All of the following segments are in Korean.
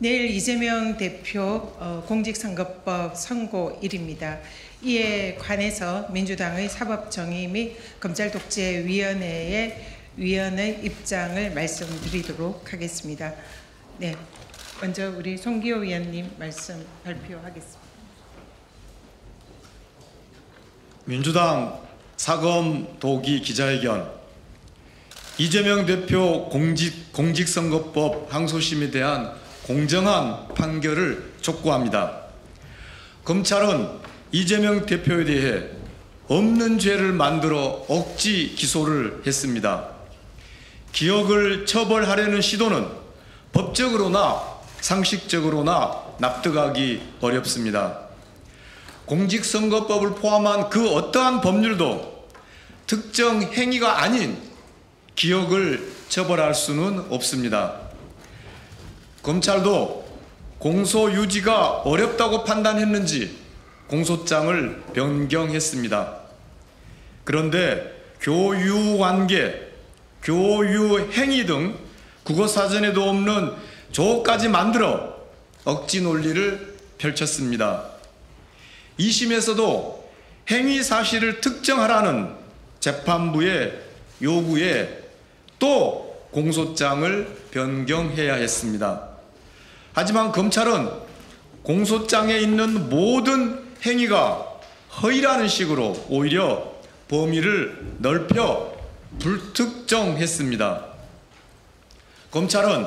내일 이재명 대표 공직선거법 선고일입니다. 이에 관해서 민주당의 사법정의 및 검찰독재위원회의 위원의 입장을 말씀드리도록 하겠습니다. 네, 먼저 우리 송기호 위원님 말씀 발표하겠습니다. 민주당 사검도기 기자회견. 이재명 대표 공직선거법 항소심에 대한 공정한 판결을 촉구합니다. 검찰은 이재명 대표에 대해 없는 죄를 만들어 억지 기소를 했습니다. 기억을 처벌하려는 시도는 법적으로나 상식적으로나 납득하기 어렵습니다. 공직선거법을 포함한 그 어떠한 법률도 특정 행위가 아닌 기억을 처벌할 수는 없습니다. 검찰도 공소 유지가 어렵다고 판단했는지 공소장을 변경했습니다. 그런데 교유관계, 교유행위 등 국어사전에도 없는 조까지 만들어 억지 논리를 펼쳤습니다. 2심에서도 행위 사실을 특정하라는 재판부의 요구에 또 공소장을 변경해야 했습니다. 하지만 검찰은 공소장에 있는 모든 행위가 허위라는 식으로 오히려 범위를 넓혀 불특정했습니다. 검찰은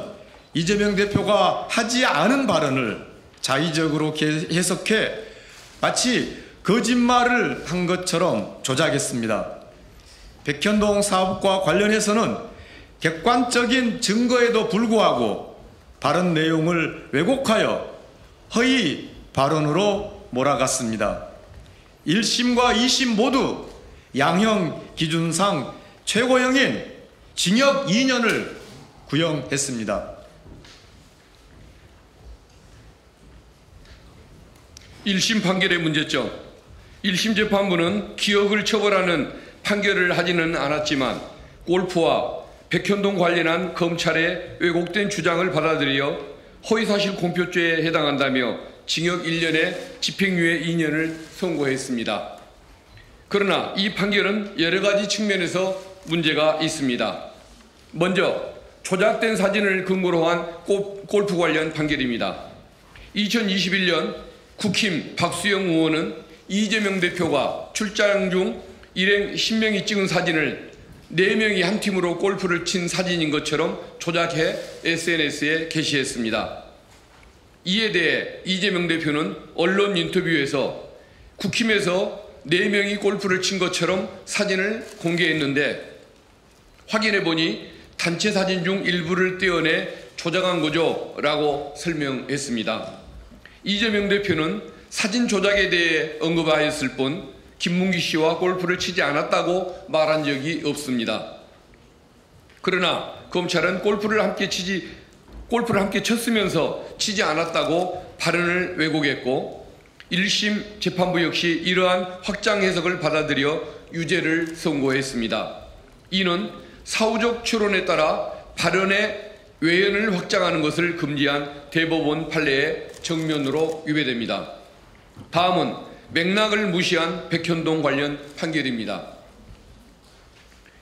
이재명 대표가 하지 않은 발언을 자의적으로 해석해 마치 거짓말을 한 것처럼 조작했습니다. 백현동 사업과 관련해서는 객관적인 증거에도 불구하고 발언 내용을 왜곡하여 허위 발언으로 몰아갔습니다. 1심과 2심 모두 양형 기준상 최고형인 징역 2년을 구형했습니다. 1심 판결의 문제점. 1심 재판부는 기억을 처벌하는 판결을 하지는 않았지만 골프와 백현동 관련한 검찰의 왜곡된 주장을 받아들여 허위사실 공표죄에 해당한다며 징역 1년에 집행유예 2년을 선고했습니다. 그러나 이 판결은 여러 가지 측면에서 문제가 있습니다. 먼저 조작된 사진을 근거로 한 골프 관련 판결입니다. 2021년 국힘 박수영 의원은 이재명 대표가 출장 중 일행 10명이 찍은 사진을 4명이 한 팀으로 골프를 친 사진인 것처럼 조작해 SNS에 게시했습니다. 이에 대해 이재명 대표는 언론 인터뷰에서 국힘에서 4명이 골프를 친 것처럼 사진을 공개했는데 확인해보니 단체 사진 중 일부를 떼어내 조작한 거죠 라고 설명했습니다. 이재명 대표는 사진 조작에 대해 언급하였을 뿐 김문기 씨와 골프를 치지 않았다고 말한 적이 없습니다. 그러나 검찰은 골프를 함께 쳤으면서 치지 않았다고 발언을 왜곡했고 1심 재판부 역시 이러한 확장 해석을 받아들여 유죄를 선고했습니다. 이는 사후적 추론에 따라 발언의 외연을 확장하는 것을 금지한 대법원 판례의 정면으로 위배됩니다. 다음은 맥락을 무시한 백현동 관련 판결입니다.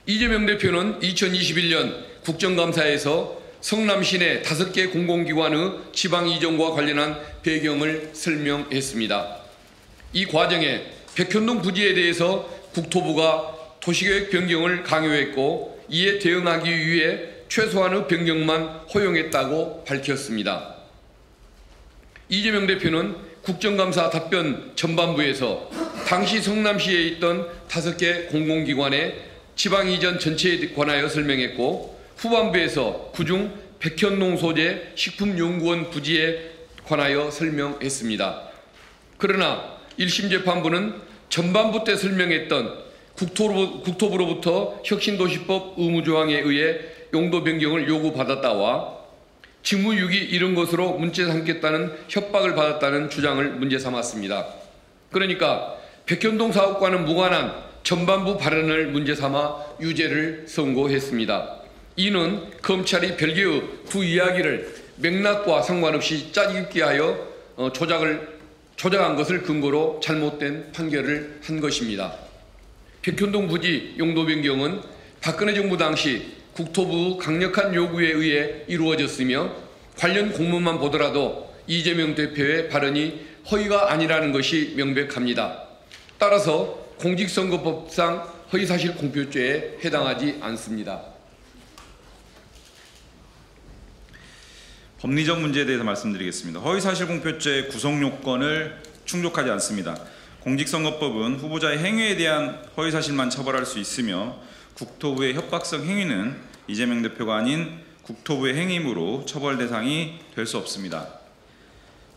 이재명 대표는 2021년 국정감사에서 성남시내 5개 공공기관의 지방 이전과 관련한 배경을 설명했습니다. 이 과정에 백현동 부지에 대해서 국토부가 도시계획 변경을 강요했고 이에 대응하기 위해 최소한의 변경만 허용했다고 밝혔습니다. 이재명 대표는 국정감사 답변 전반부에서 당시 성남시에 있던 5개 공공기관의 지방 이전 전체에 관하여 설명했고 후반부에서 그중 백현동 소재 식품연구원 부지에 관하여 설명했습니다. 그러나 1심 재판부는 전반부 때 설명했던 국토부로부터 혁신도시법 의무조항에 의해 용도 변경을 요구받았다와 직무유기 이런 것으로 문제 삼겠다는 협박을 받았다는 주장을 문제 삼았습니다. 그러니까 백현동 사업과는 무관한 전반부 발언을 문제 삼아 유죄를 선고했습니다. 이는 검찰이 별개의 두 이야기를 맥락과 상관없이 짜깁기 하여 조작한 것을 근거로 잘못된 판결을 한 것입니다. 백현동 부지 용도 변경은 박근혜 정부 당시 국토부 강력한 요구에 의해 이루어졌으며 관련 공문만 보더라도 이재명 대표의 발언이 허위가 아니라는 것이 명백합니다. 따라서 공직선거법상 허위사실 공표죄에 해당하지 않습니다. 법리적 문제에 대해서 말씀드리겠습니다. 허위사실 공표죄의 구성 요건을 충족하지 않습니다. 공직선거법은 후보자의 행위에 대한 허위사실만 처벌할 수 있으며 국토부의 협박성 행위는 이재명 대표가 아닌 국토부의 행위이므로 처벌 대상이 될 수 없습니다.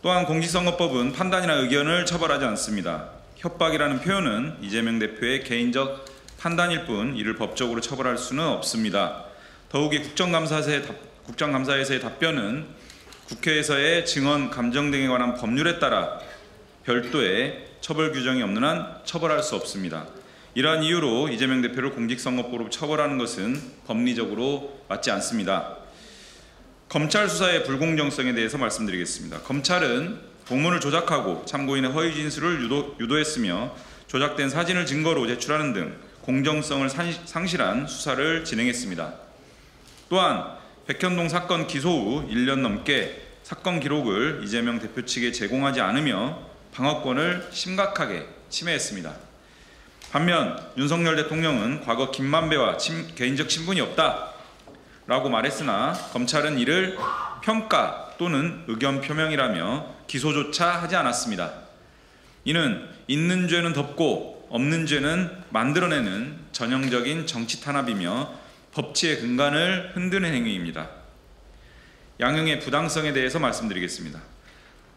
또한 공직선거법은 판단이나 의견을 처벌하지 않습니다. 협박이라는 표현은 이재명 대표의 개인적 판단일 뿐 이를 법적으로 처벌할 수는 없습니다. 더욱이 국정감사에서의 답변은 국회에서의 증언, 감정 등에 관한 법률에 따라 별도의 처벌 규정이 없는 한 처벌할 수 없습니다. 이러한 이유로 이재명 대표를 공직선거법으로 처벌하는 것은 법리적으로 맞지 않습니다. 검찰 수사의 불공정성에 대해서 말씀드리겠습니다. 검찰은 공문을 조작하고 참고인의 허위 진술을 유도했으며 조작된 사진을 증거로 제출하는 등 공정성을 상실한 수사를 진행했습니다. 또한 백현동 사건 기소 후 1년 넘게 사건 기록을 이재명 대표 측에 제공하지 않으며 방어권을 심각하게 침해했습니다. 반면 윤석열 대통령은 과거 김만배와 개인적 친분이 없다라고 말했으나 검찰은 이를 평가 또는 의견 표명이라며 기소조차 하지 않았습니다. 이는 있는 죄는 덮고 없는 죄는 만들어내는 전형적인 정치 탄압이며 법치의 근간을 흔드는 행위입니다. 양형의 부당성에 대해서 말씀드리겠습니다.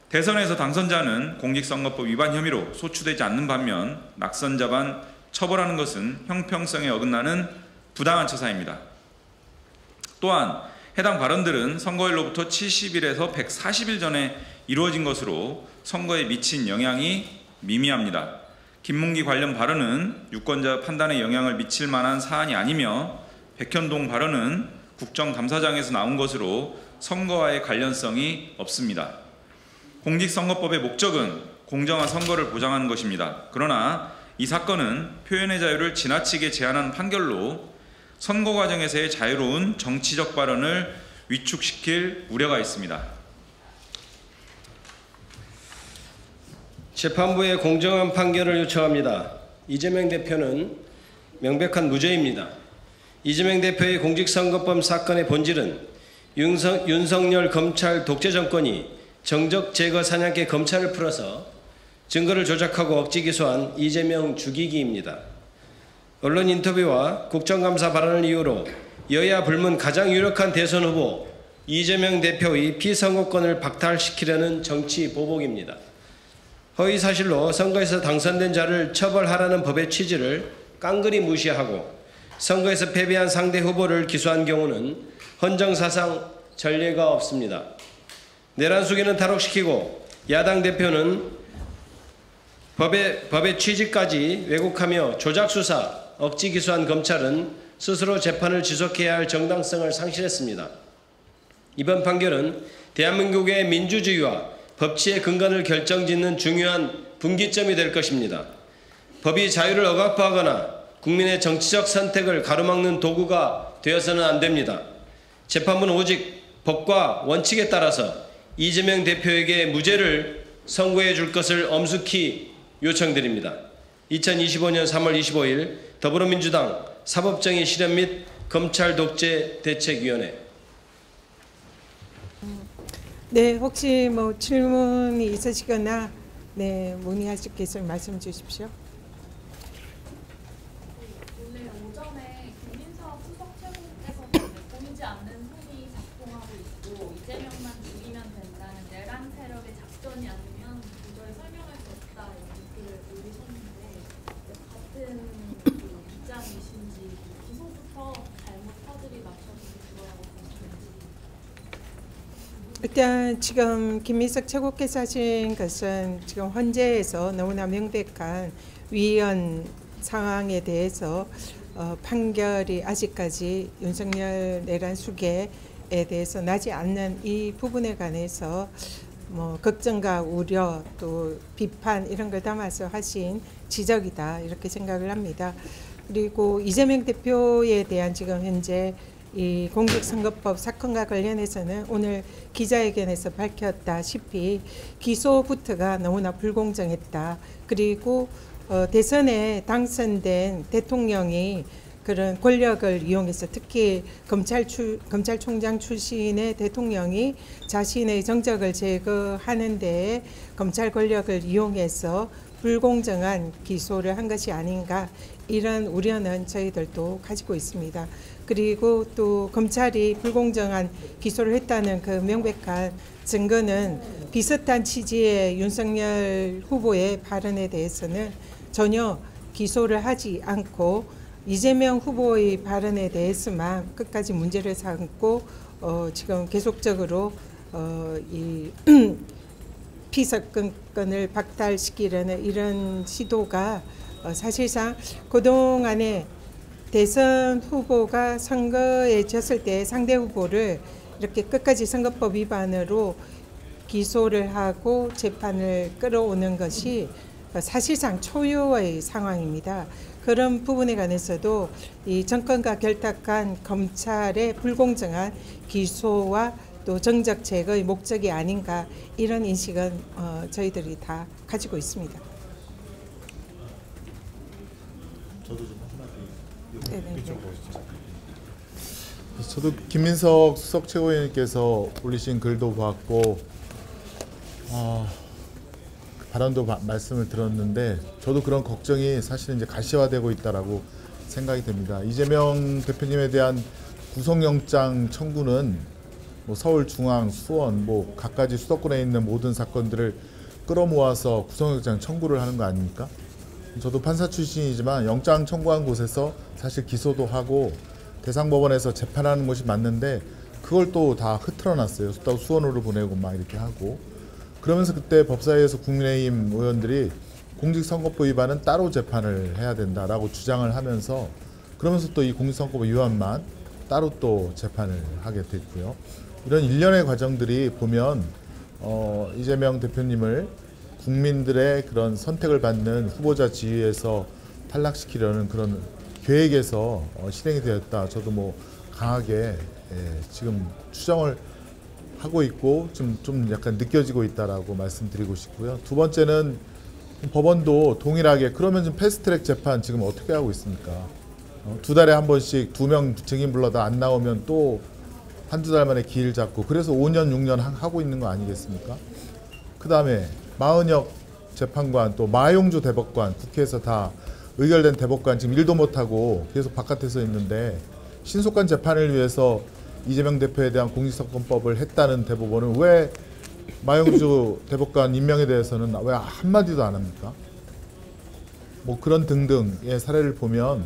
대선에서 당선자는 공직선거법 위반 혐의로 소추되지 않는 반면 낙선자만 처벌하는 것은 형평성에 어긋나는 부당한 처사입니다. 또한 해당 발언들은 선거일로부터 70일에서 140일 전에 이루어진 것으로 선거에 미친 영향이 미미합니다. 김문기 관련 발언은 유권자 판단에 영향을 미칠 만한 사안이 아니며 백현동 발언은 국정감사장에서 나온 것으로 선거와의 관련성이 없습니다. 공직선거법의 목적은 공정한 선거를 보장하는 것입니다. 그러나 이 사건은 표현의 자유를 지나치게 제한하는 판결로 선거 과정에서의 자유로운 정치적 발언을 위축시킬 우려가 있습니다. 재판부에 공정한 판결을 요청합니다. 이재명 대표는 명백한 무죄입니다. 이재명 대표의 공직선거법 사건의 본질은 윤석열 검찰 독재 정권이 정적 제거 사냥개 검찰을 풀어서 증거를 조작하고 억지 기소한 이재명 죽이기입니다. 언론 인터뷰와 국정감사 발언을 이유로 여야 불문 가장 유력한 대선 후보 이재명 대표의 피선거권을 박탈시키려는 정치 보복입니다. 허위사실로 선거에서 당선된 자를 처벌하라는 법의 취지를 깡그리 무시하고 선거에서 패배한 상대 후보를 기소한 경우는 헌정사상 전례가 없습니다. 내란 수기는 탈옥시키고 야당 대표는 법의 취지까지 왜곡하며 조작수사, 억지 기소한 검찰은 스스로 재판을 지속해야 할 정당성을 상실했습니다. 이번 판결은 대한민국의 민주주의와 법치의 근간을 결정짓는 중요한 분기점이 될 것입니다. 법이 자유를 억압하거나 국민의 정치적 선택을 가로막는 도구가 되어서는 안 됩니다. 재판부는 오직 법과 원칙에 따라서 이재명 대표에게 무죄를 선고해 줄 것을 엄숙히 요청드립니다. 2025년 3월 25일 더불어민주당 사법정의 실현 및 검찰 독재 대책위원회. 네, 혹시 뭐 질문이 있으시거나 문의하실 게 있으면 말씀 주십시오. 오늘 오전에 김민석 수석 최고께서는 보이지 않는 흔히 작동하고 있고 이재명만 죽이면 된다는 내란 세력의 작전이 아니면 도저히 설명할 수 없다 이런 글을 올리셨는데 같은 입장이신지 기소부터 잘못 퍼즐이 맞춰서 그거라고 보시는지. 일단 지금 김민석 최고께서 하신 것은 지금 헌재에서 너무나 명백한 위헌 상황에 대해서 판결이 아직까지 윤석열 내란 수계 후보에 대해서 나지 않는 이 부분에 관해서 뭐 걱정과 우려 또 비판 이런 걸 담아서 하신 지적이다 이렇게 생각을 합니다. 그리고 이재명 대표에 대한 지금 현재 이 공직선거법 사건과 관련해서는 오늘 기자회견에서 밝혔다시피 기소부터가 너무나 불공정했다. 그리고 대선에 당선된 대통령이 그런 권력을 이용해서 특히 검찰총장 출신의 대통령이 자신의 정적을 제거하는 데에 검찰 권력을 이용해서 불공정한 기소를 한 것이 아닌가 이런 우려는 저희들도 가지고 있습니다. 그리고 또 검찰이 불공정한 기소를 했다는 그 명백한 증거는 비슷한 취지의 윤석열 후보의 발언에 대해서는 전혀 기소를 하지 않고 이재명 후보의 발언에 대해서만 끝까지 문제를 삼고 지금 계속적으로 이 피선거권을 박탈시키려는 이런 시도가 사실상 그동안에 대선 후보가 선거에 졌을 때 상대 후보를 이렇게 끝까지 선거법 위반으로 기소를 하고 재판을 끌어오는 것이 사실상 초유의 상황입니다. 그런 부분에 관해서도 이 정권과 결탁한 검찰의 불공정한 기소와 또 정적 제거의 목적이 아닌가 이런 인식은 저희들이 다 가지고 있습니다. 저도 좀 한마디 네네. 이쪽으로 오시죠. 저도 김민석 수석 최고위원님께서 올리신 글도 봤고 발언도 말씀을 들었는데 저도 그런 걱정이 사실은 이제 가시화되고 있다라고 생각이 됩니다. 이재명 대표님에 대한 구속영장 청구는 뭐 서울중앙, 수원, 뭐 각가지 수도권에 있는 모든 사건들을 끌어모아서 구속영장 청구를 하는 거 아닙니까? 저도 판사 출신이지만 영장 청구한 곳에서 사실 기소도 하고 대상법원에서 재판하는 것이 맞는데 그걸 또 다 흐트러놨어요. 또 수원으로 보내고 막 이렇게 하고 그러면서 그때 법사위에서 국민의힘 의원들이 공직선거법 위반은 따로 재판을 해야 된다라고 주장을 하면서 그러면서 또 이 공직선거법 위반만 따로 또 재판을 하게 됐고요. 이런 일련의 과정들이 보면 이재명 대표님을 국민들의 그런 선택을 받는 후보자 지위에서 탈락시키려는 그런 계획에서 실행이 되었다. 저도 뭐 강하게 지금 추정을 하고 있고 좀 약간 느껴지고 있다라고 말씀드리고 싶고요. 두 번째는 법원도 동일하게 그러면 좀 패스트트랙 재판 지금 어떻게 하고 있습니까? 두 달에 한 번씩 2명 증인 불러다 안 나오면 또 한두 달 만에 기일 잡고 그래서 5년 6년 하고 있는 거 아니겠습니까? 그 다음에 마은혁 재판관 또 마용주 대법관 국회에서 다 의결된 대법관 지금 일도 못하고 계속 바깥에서 있는데 신속한 재판을 위해서 이재명 대표에 대한 공직선거법을 했다는 대법원은 왜 마용주 대법관 임명에 대해서는 왜 한마디도 안 합니까? 뭐 그런 등등의 사례를 보면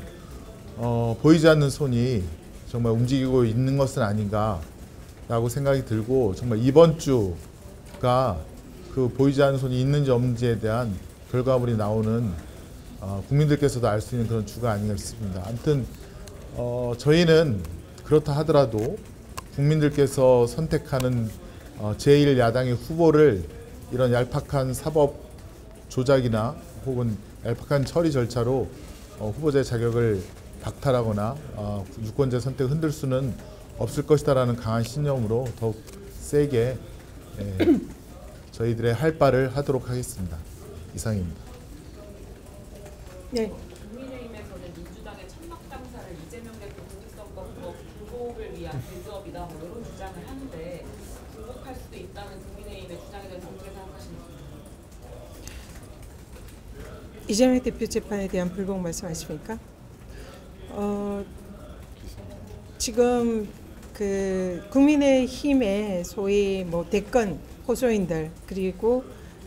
보이지 않는 손이 정말 움직이고 있는 것은 아닌가라고 생각이 들고 정말 이번 주가 그 보이지 않는 손이 있는지 없는지에 대한 결과물이 나오는 국민들께서도 알 수 있는 그런 주가 아닌가 싶습니다. 아무튼 저희는 그렇다 하더라도 국민들께서 선택하는 제1야당의 후보를 이런 얄팍한 사법 조작이나 혹은 얄팍한 처리 절차로 후보자의 자격을 박탈하거나 유권자 선택을 흔들 수는 없을 것이다라는 강한 신념으로 더욱 세게 저희들의 할 바를 하도록 하겠습니다. 이상입니다. 네. 국민의힘에서는 민주당의 천막 당사를 이재명 대표 공직선거법 불복을 위한 빌드업이다 뭐 이런 주장을 하는데 불복할 수도 있다는 국민의힘의 주장에 대해서 어떻게 생각하십니까? 이재명 대표 재판에 대한 불복 말씀하십니까? 지금 그 국민의힘의 소위 뭐 대권 호소인들 그리고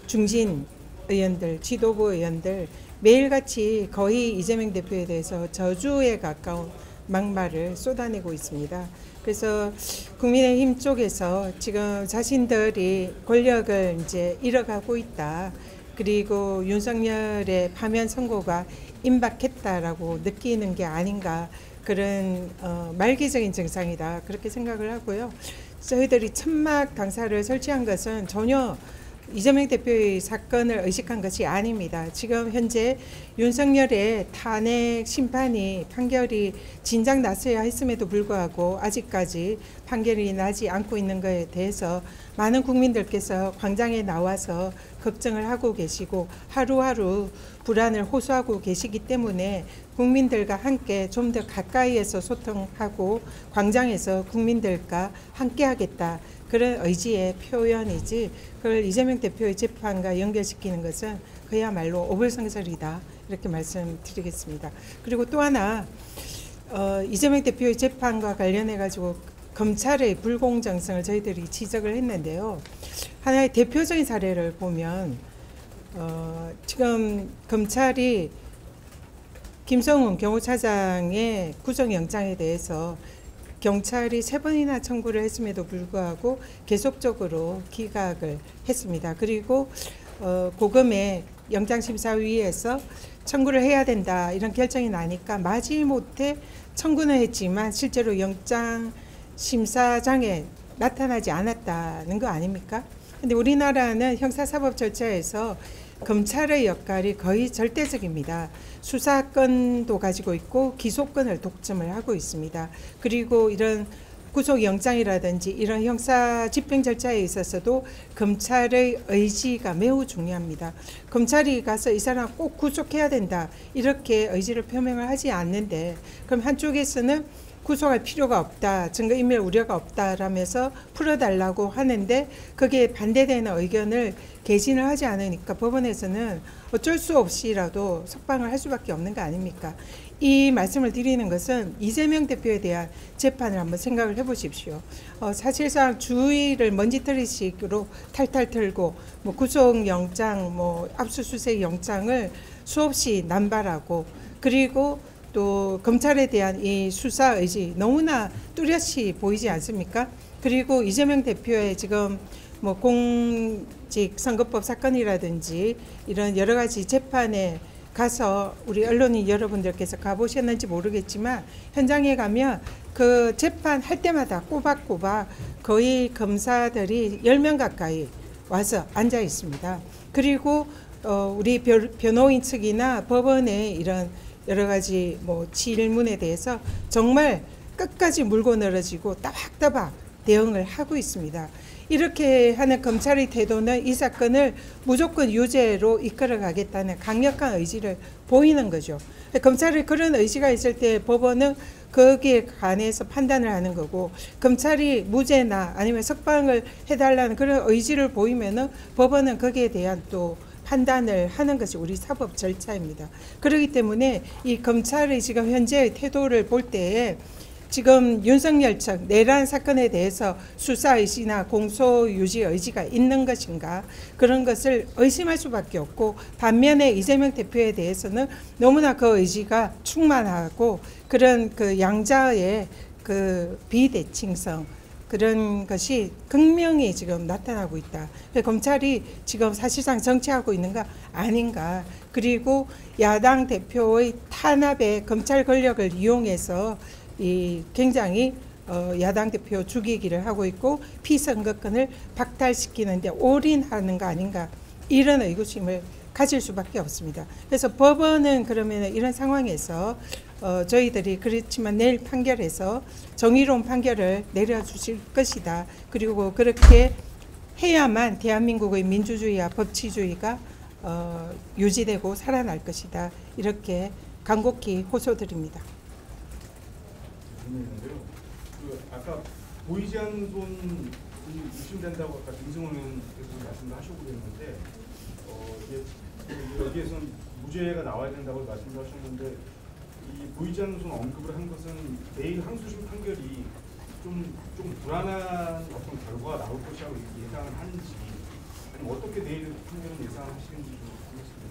중진 의원들, 지도부 의원들 매일같이 거의 이재명 대표에 대해서 저주에 가까운 막말을 쏟아내고 있습니다. 그래서 국민의힘 쪽에서 지금 자신들이 권력을 이제 잃어가고 있다. 그리고 윤석열의 파면 선고가 임박했다라고 느끼는 게 아닌가 그런 말기적인 증상이다 그렇게 생각을 하고요. 저희들이 천막 당사를 설치한 것은 전혀 이재명 대표의 사건을 의식한 것이 아닙니다. 지금 현재 윤석열의 탄핵 심판이 판결이 진작 났어야 했음에도 불구하고 아직까지 판결이 나지 않고 있는 것에 대해서 많은 국민들께서 광장에 나와서 걱정을 하고 계시고 하루하루 불안을 호소하고 계시기 때문에 국민들과 함께 좀 더 가까이에서 소통하고 광장에서 국민들과 함께 하겠다. 그런 의지의 표현이지 그걸 이재명 대표의 재판과 연결시키는 것은 그야말로 오불성설이다 이렇게 말씀드리겠습니다. 그리고 또 하나 이재명 대표의 재판과 관련해 가지고 검찰의 불공정성을 저희들이 지적을 했는데요. 하나의 대표적인 사례를 보면 지금 검찰이 김성훈 경호차장의 구속영장에 대해서 경찰이 3번이나 청구를 했음에도 불구하고 계속적으로 기각을 했습니다. 그리고 고검의 영장심사위에서 청구를 해야 된다 이런 결정이 나니까 마지못해 청구는 했지만 실제로 영장심사장에 나타나지 않았다는 거 아닙니까? 근데 우리나라는 형사사법 절차에서 검찰의 역할이 거의 절대적입니다. 수사권도 가지고 있고 기소권을 독점을 하고 있습니다. 그리고 이런 구속영장이라든지 이런 형사 집행 절차에 있어서도 검찰의 의지가 매우 중요합니다. 검찰이 가서 이 사람 꼭 구속해야 된다 이렇게 의지를 표명을 하지 않는데 그럼 한쪽에서는 구속할 필요가 없다, 증거인멸 우려가 없다라면서 풀어달라고 하는데 거기에 반대되는 의견을 개진을 하지 않으니까 법원에서는 어쩔 수 없이라도 석방을 할 수밖에 없는 거 아닙니까? 이 말씀을 드리는 것은 이재명 대표에 대한 재판을 한번 생각을 해보십시오. 사실상 주의를 먼지털이식으로 탈탈 털고 뭐 구속영장, 뭐 압수수색 영장을 수없이 남발하고 그리고 또 검찰에 대한 이 수사 의지 너무나 뚜렷이 보이지 않습니까? 그리고 이재명 대표의 지금 뭐 공직선거법 사건이라든지 이런 여러 가지 재판에 가서 우리 언론인 여러분들께서 가보셨는지 모르겠지만 현장에 가면 그 재판 할 때마다 꼬박꼬박 거의 검사들이 10명 가까이 와서 앉아 있습니다. 그리고 우리 변호인 측이나 법원의 이런 여러 가지 뭐 질문에 대해서 정말 끝까지 물고 늘어지고 따박따박 대응을 하고 있습니다. 이렇게 하는 검찰의 태도는 이 사건을 무조건 유죄로 이끌어가겠다는 강력한 의지를 보이는 거죠. 검찰이 그런 의지가 있을 때 법원은 거기에 관해서 판단을 하는 거고 검찰이 무죄나 아니면 석방을 해달라는 그런 의지를 보이면은 법원은 거기에 대한 또 판단을 하는 것이 우리 사법 절차입니다. 그렇기 때문에 이 검찰의 지금 현재의 태도를 볼 때에 지금 윤석열 측 내란 사건에 대해서 수사 의지나 공소 유지 의지가 있는 것인가 그런 것을 의심할 수밖에 없고 반면에 이재명 대표에 대해서는 너무나 그 의지가 충만하고 그런 그 양자의 그 비대칭성 그런 것이 극명히 지금 나타나고 있다. 검찰이 지금 사실상 정치하고 있는 거 아닌가. 그리고 야당 대표의 탄압에 검찰 권력을 이용해서 이 굉장히 야당 대표 죽이기를 하고 있고 피선거권을 박탈시키는데 올인하는 거 아닌가. 이런 의구심을 가질 수밖에 없습니다. 그래서 법원은 그러면 이런 상황에서 저희들이 그렇지만 내일 판결에서 정의로운 판결을 내려주실 것이다. 그리고 그렇게 해야만 대한민국의 민주주의와 법치주의가 유지되고 살아날 것이다. 이렇게 간곡히 호소드립니다. 아까 보이지 않는 손이 의심된다고 아까 김승원 의원께서 말씀을 하시고 그랬는데 여기에서는 무죄가 나와야 된다고 말씀을 하셨는데 이 보이지 않는 손 언급을 한 것은 내일 항소심 판결이 좀 불안한 어떤 결과가 나올 것이라고 예상을 하는지 아니면 어떻게 내일 판결은 예상하시는지 좀 알겠습니다.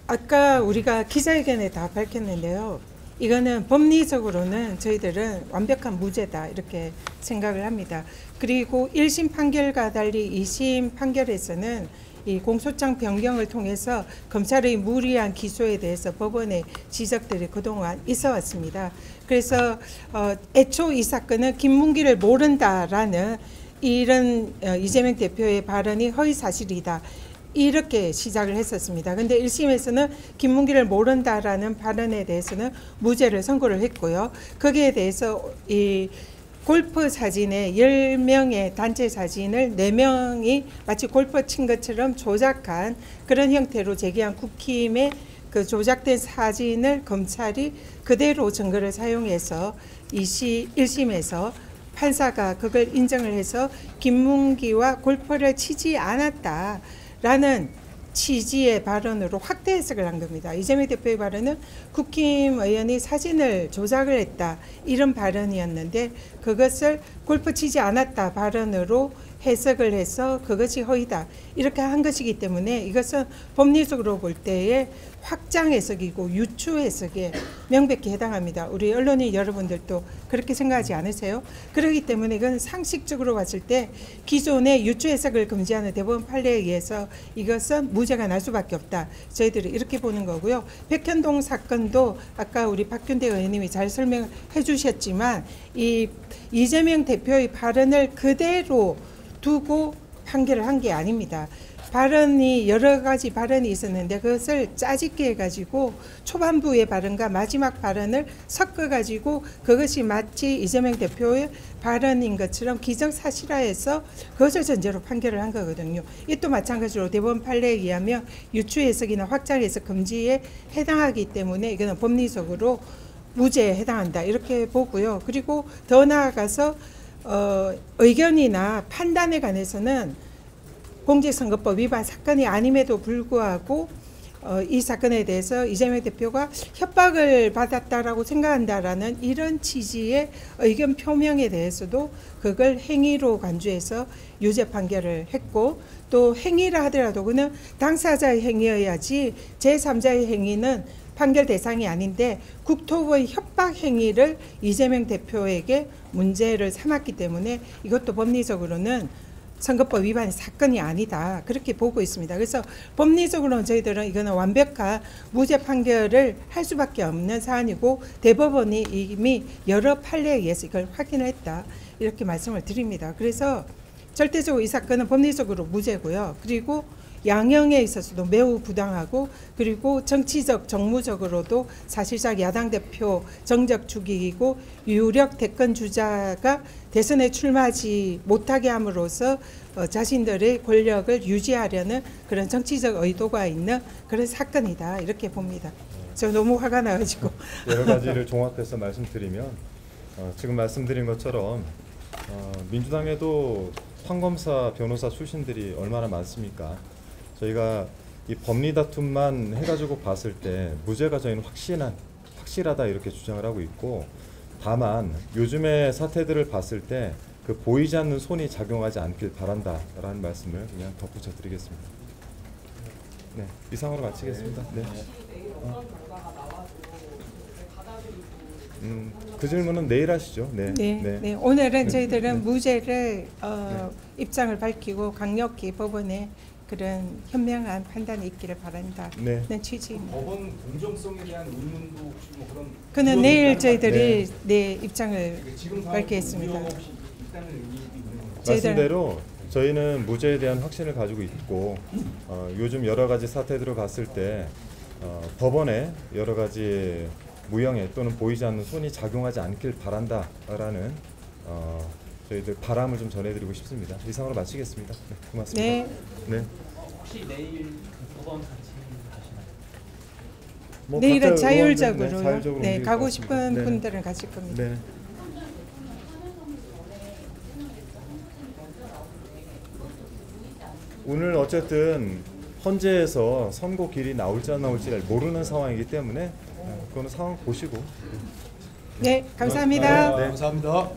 아까 우리가 기자회견에 다 밝혔는데요. 이거는 법리적으로는 저희들은 완벽한 무죄다 이렇게 생각을 합니다. 그리고 1심 판결과 달리 2심 판결에서는 이 공소장 변경을 통해서 검찰의 무리한 기소에 대해서 법원의 지적들이 그동안 있어 왔습니다. 그래서 애초 이 사건은 김문기를 모른다라는 이런 이재명 대표의 발언이 허위 사실이다. 이렇게 시작을 했었습니다. 근데 1심에서는 김문기를 모른다라는 발언에 대해서는 무죄를 선고를 했고요. 거기에 대해서 이 골프 사진에 10명의 단체 사진을 4명이 마치 골프 친 것처럼 조작한 그런 형태로 제기한 국힘의 그 조작된 사진을 검찰이 그대로 증거를 사용해서 1심에서 판사가 그걸 인정을 해서 김문기와 골프를 치지 않았다라는 취지의 발언으로 확대 해석을 한 겁니다. 이재명 대표의 발언은 국힘 의원이 사진을 조작을 했다 이런 발언이었는데 그것을 골프 치지 않았다 발언으로 해석을 해서 그것이 허위다 이렇게 한 것이기 때문에 이것은 법리적으로 볼 때에 확장 해석이고 유추 해석에 명백히 해당합니다. 우리 언론인 여러분들도 그렇게 생각하지 않으세요? 그렇기 때문에 이건 상식적으로 봤을 때 기존의 유추 해석을 금지하는 대법원 판례에 의해서 이것은 무죄가 날 수밖에 없다. 저희들이 이렇게 보는 거고요. 백현동 사건도 아까 우리 박균대 의원님이 잘 설명해 주셨지만 이 이재명 대표의 발언을 그대로 두고 판결을 한 게 아닙니다. 발언이 여러 가지 발언이 있었는데 그것을 짜집게 해가지고 초반부의 발언과 마지막 발언을 섞어가지고 그것이 마치 이재명 대표의 발언인 것처럼 기정사실화해서 그것을 전제로 판결을 한 거거든요. 이 또 마찬가지로 대법원 판례에 의하면 유추 해석이나 확장 해석 금지에 해당하기 때문에 이거는 법리적으로 무죄에 해당한다 이렇게 보고요. 그리고 더 나아가서 의견이나 판단에 관해서는 공직선거법 위반 사건이 아님에도 불구하고 이 사건에 대해서 이재명 대표가 협박을 받았다라고 생각한다라는 이런 취지의 의견 표명에 대해서도 그걸 행위로 간주해서 유죄 판결을 했고 또 행위라 하더라도 그는 당사자의 행위여야지 제3자의 행위는 판결 대상이 아닌데 국토부의 협박 행위를 이재명 대표에게 문제를 삼았기 때문에 이것도 법리적으로는 선거법 위반 사건이 아니다 그렇게 보고 있습니다. 그래서 법리적으로는 저희들은 이거는 완벽한 무죄 판결을 할 수밖에 없는 사안이고 대법원이 이미 여러 판례에 의해서 이걸 확인했다 이렇게 말씀을 드립니다. 그래서 절대적으로 이 사건은 법리적으로 무죄고요. 그리고 양형에 있어서도 매우 부당하고 그리고 정치적 정무적으로도 사실상 야당 대표 정적 죽이고 유력 대권 주자가 대선에 출마하지 못하게 함으로써 자신들의 권력을 유지하려는 그런 정치적 의도가 있는 그런 사건이다 이렇게 봅니다. 저 너무 화가 나가지고 여러 가지를 종합해서 말씀드리면 지금 말씀드린 것처럼 민주당에도 판검사 변호사 출신들이 얼마나 많습니까? 저희가 이 법리 다툼만 해가지고 봤을 때 무죄가 저희는 확실하다 이렇게 주장을 하고 있고 다만 요즘의 사태들을 봤을 때 그 보이지 않는 손이 작용하지 않길 바란다라는 말씀을 그냥 덧붙여 드리겠습니다. 네, 이상으로 마치겠습니다. 네. 그 질문은 내일 하시죠. 네. 네. 오늘은 저희들은 무죄를 입장을 밝히고 강력히 법원에 그런 현명한 판단이 있기를 바란다는 취지입니다. 법원 공정성에 대한 의문도 혹시 뭐 그런 그는 내일 저희들이 입장을 밝히겠습니다. 말씀대로 저희는 무죄에 대한 확신을 가지고 있고 요즘 여러 가지 사태들을 봤을 때 법원에 여러 가지 무형해 또는 보이지 않는 손이 작용하지 않길 바란다라는 저희들 바람을 좀 전해드리고 싶습니다. 이상으로 마치겠습니다. 네, 고맙습니다. 네. 혹시 내일 법원 같이 가시나요? 내일은 자율적으로요. 네, 가고 싶은 분들은 가실 겁니다. 네. 오늘 어쨌든 헌재에서 선고 길이 나올지 안 나올지 모르는 상황이기 때문에 그거는 상황 보시고. 네, 감사합니다. 네, 감사합니다.